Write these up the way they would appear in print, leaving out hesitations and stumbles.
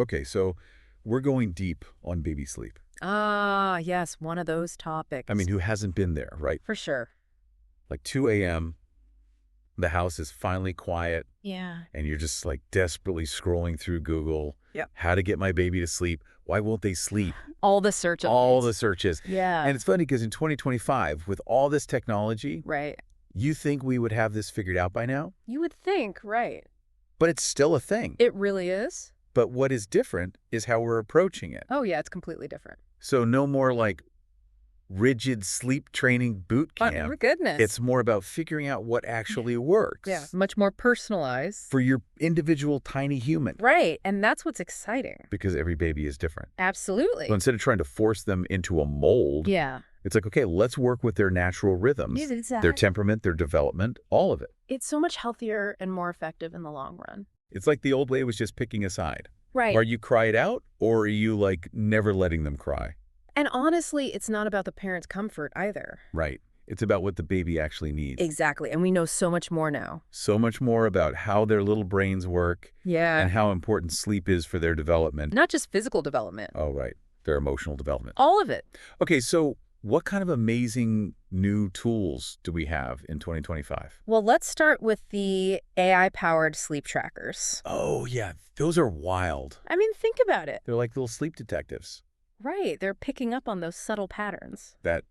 Okay, so we're going deep on baby sleep. Ah, yes, one of those I mean, topics. who hasn't been there, right? For sure. Like 2 a.m., the house is finally quiet, Yeah. and you're just like desperately scrolling through Google, Yep. how to get my baby to sleep. Why won't they sleep? All the search All the updates. searches. Yeah. And it's funny because in 2025, with all this technology, Right. you think we would have this figured out by now, You would think, right. but it's still a thing. It really is? But what is different is how we're approaching it. Oh, yeah, it's completely different. So no more like rigid sleep training boot Oh, camp. goodness. It's more about figuring out what actually works Yeah, much more personalized. for your individual tiny human. Right, and that's what's exciting. Because every baby is different. Absolutely. So instead of trying to force them into a mold, Yeah. it's like, okay, let's work with their natural rhythms, their temperament, their development, all of it. It's so much healthier and more effective in the long run. It's like the old way was just picking a side. Right. Are you cry it out, or are you like never letting them cry? And honestly, it's not about the parent's comfort either. Right. It's about what the baby actually needs. Exactly, and we know so much more now. So much more about how their little brains work Yeah. and how important sleep is for their development. Not just physical development. Oh, right. Their emotional development. All of it. Okay, so what kind of amazing new tools do we have in 2025? Well, let's start with the AI-powered sleep trackers. Oh, yeah. Those are wild. I mean, think about it. They're like little sleep detectives Right, they're picking up on those subtle patterns. that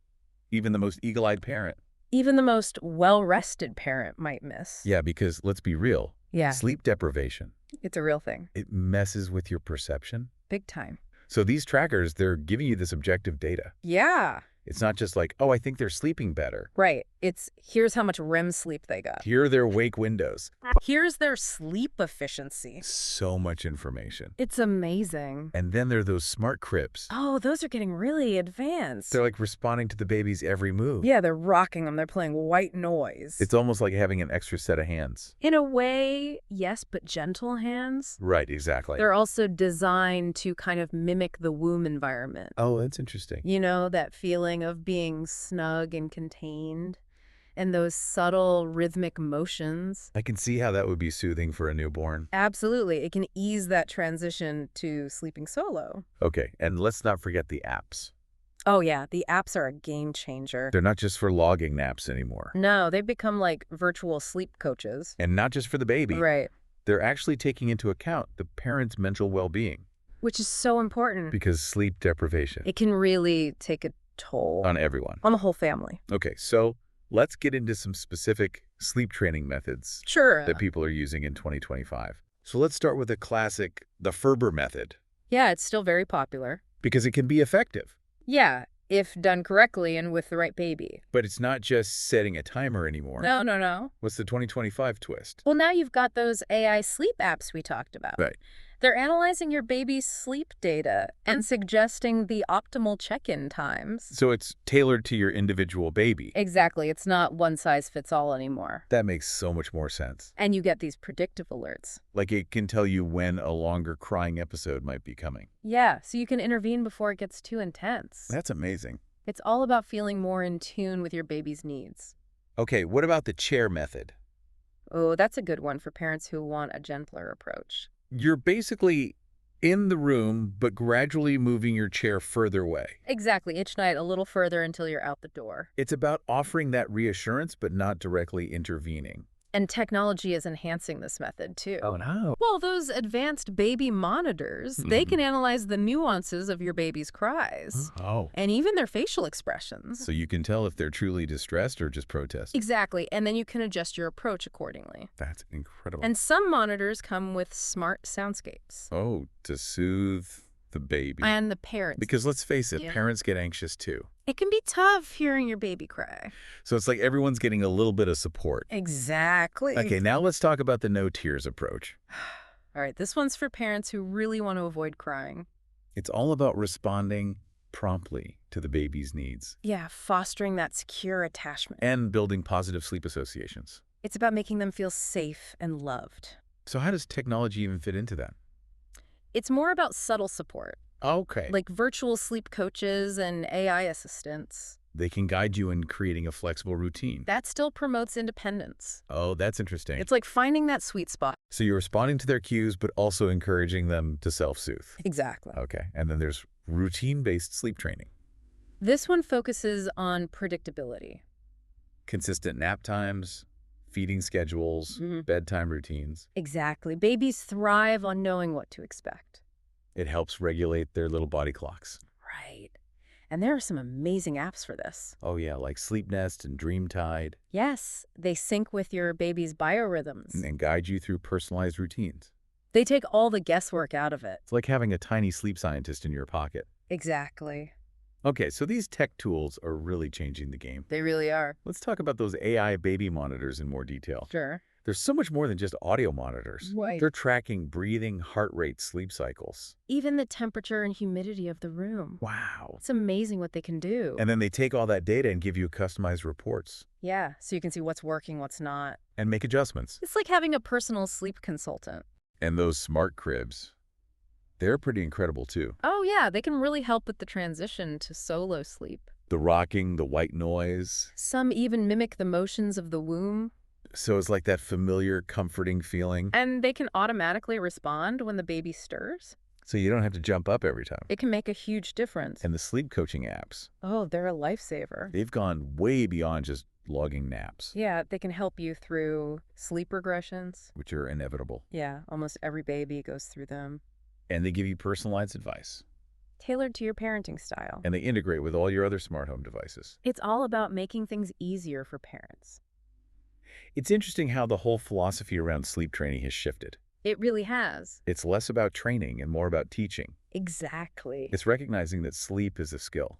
even the most eagle-eyed parent. Even the most well-rested parent might miss. Yeah, because let's be real. Yeah, Sleep deprivation, it's a real thing. it messes with your perception. Big time. So these trackers, they're giving you this objective data. Yeah. It's not just like, oh, I think they're sleeping better. Right. It's here's how much REM sleep they got. Here are their wake windows. Here's their sleep efficiency. So much information. It's amazing. And then there are those smart cribs. Oh, those are getting really advanced. They're like responding to the baby's every move. Yeah, they're rocking them. They're playing white noise. It's almost like having an extra set of hands. In a way, yes, but gentle hands. Right, exactly. They're also designed to kind of mimic the womb environment. Oh, that's interesting. You know, that feeling of being snug and contained, and those subtle rhythmic motions. I can see how that would be soothing for a newborn. Absolutely. It can ease that transition to sleeping solo. Okay, and let's not forget the apps. Oh, yeah. The apps are a game changer. They're not just for logging naps anymore. No, they've become like virtual sleep coaches. And not just for the baby. Right. They're actually taking into account the parent's mental well-being. Which is so important. Because sleep deprivation. It can really take a toll On everyone. on the whole family. Okay, so let's get into some specific sleep training methods Sure. that people are using in 2025. So let's start with the classic, the Ferber method, Yeah, it's still very popular. because it can be effective. Yeah, if done correctly and with the right baby. But it's not just setting a timer anymore. No. What's the 2025 twist? Well, now you've got those AI sleep apps we talked about. Right. They're analyzing your baby's sleep data and suggesting the optimal check-in times. So it's tailored to your individual baby. Exactly. It's not one size fits all anymore. That makes so much more sense. And you get these predictive alerts. Like it can tell you when a longer crying episode might be coming. Yeah, so you can intervene before it gets too intense. That's amazing. It's all about feeling more in tune with your baby's needs. Okay, what about the chair method? Oh, that's a good one for parents who want a gentler approach. You're basically in the room, but gradually moving your chair further away. Exactly. Each night a little further until you're out the door. It's about offering that reassurance, but not directly intervening. And technology is enhancing this method, too. Oh, no. Well, those advanced baby monitors, they can analyze the nuances of your baby's cries. Oh. And even their facial expressions. So you can tell if they're truly distressed or just protesting. Exactly. And then you can adjust your approach accordingly. That's incredible. And some monitors come with smart soundscapes. Oh, to soothe the baby. And the parents. Because let's face it, Yeah. parents get anxious too. It can be tough hearing your baby cry. So it's like everyone's getting a little bit of support. Exactly. Okay, now let's talk about the no tears approach. All right, this one's for parents who really want to avoid crying. It's all about responding promptly to the baby's needs Yeah, fostering that secure attachment. and building positive sleep associations. It's about making them feel safe and loved. So how does technology even fit into that? It's more about subtle support, Okay. like virtual sleep coaches and AI assistants. They can guide you in creating a flexible routine. That still promotes independence. Oh, that's interesting. It's like finding that sweet spot. So you're responding to their cues, but also encouraging them to self-soothe. Exactly. Okay. And then there's routine-based sleep training. This one focuses on predictability. Consistent nap times, feeding schedules, bedtime routines. Exactly. Babies thrive on knowing what to expect. It helps regulate their little body clocks. Right. And there are some amazing apps for this. Oh yeah, like Sleep Nest and Dreamtide, Yes, they sync with your baby's biorhythms. and guide you through personalized routines. They take all the guesswork out of it. It's like having a tiny sleep scientist in your pocket. Exactly. Okay, so these tech tools are really changing the game. They really are. Let's talk about those AI baby monitors in more detail. Sure. There's so much more than just audio monitors. Right. They're tracking breathing, heart rate, sleep cycles. Even the temperature and humidity of the room. Wow. It's amazing what they can do. And then they take all that data and give you customized reports Yeah, so you can see what's working, what's not. and make adjustments. It's like having a personal sleep consultant. And those smart cribs, they're pretty incredible too. Oh yeah, they can really help with the transition to solo sleep. The rocking, the white noise. Some even mimic the motions of the womb. So it's like that familiar, comforting feeling. And they can automatically respond when the baby stirs. So you don't have to jump up every time. It can make a huge difference. And the sleep coaching apps, Oh, they're a lifesaver. they've gone way beyond just logging naps, Yeah, they can help you through sleep regressions. which are inevitable. Yeah, almost every baby goes through them. And they give you personalized advice. Tailored to your parenting style. And they integrate with all your other smart home devices. It's all about making things easier for parents. It's interesting how the whole philosophy around sleep training has shifted. It really has. It's less about training and more about teaching. Exactly. It's recognizing that sleep is a skill,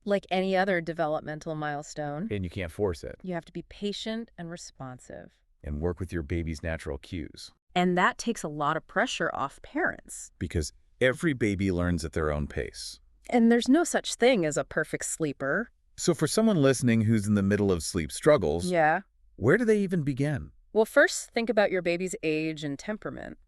Like any other developmental milestone, and you can't force it, you have to be patient and responsive. and work with your baby's natural cues. And that takes a lot of pressure off parents. Because every baby learns at their own pace. And there's no such thing as a perfect sleeper. So for someone listening who's in the middle of sleep struggles, Yeah. where do they even begin? Well, first, think about your baby's age and temperament.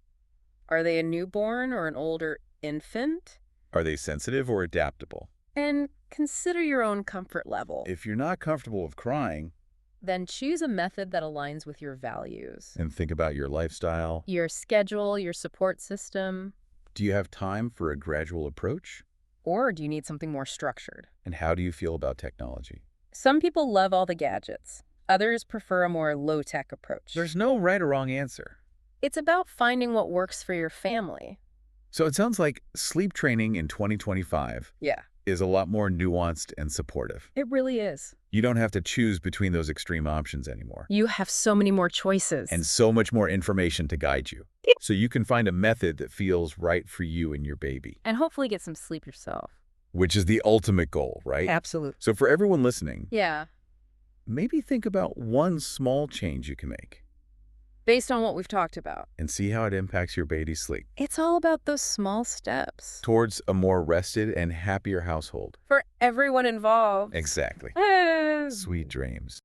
Are they a newborn or an older infant? Are they sensitive or adaptable? And consider your own comfort level. If you're not comfortable with crying, Then choose a method that aligns with your values. and think about your lifestyle. Your schedule, your support system, Do you have time for a gradual approach? or do you need something more structured? And how do you feel about technology? Some people love all the gadgets. Others prefer a more low-tech approach. There's no right or wrong answer. It's about finding what works for your family. So it sounds like sleep training in 2025 Yeah, is a lot more nuanced and supportive. it really is. You don't have to choose between those extreme options anymore. You have so many more choices. And so much more information to guide you. So you can find a method that feels right for you and your baby, And hopefully get some sleep yourself. which is the ultimate goal, right? Absolutely. So for everyone listening, Yeah. maybe think about one small change you can make Based on what we've talked about. and see how it impacts your baby's sleep It's all about those small steps. towards a more rested and happier household. For everyone involved. Exactly. Sweet dreams.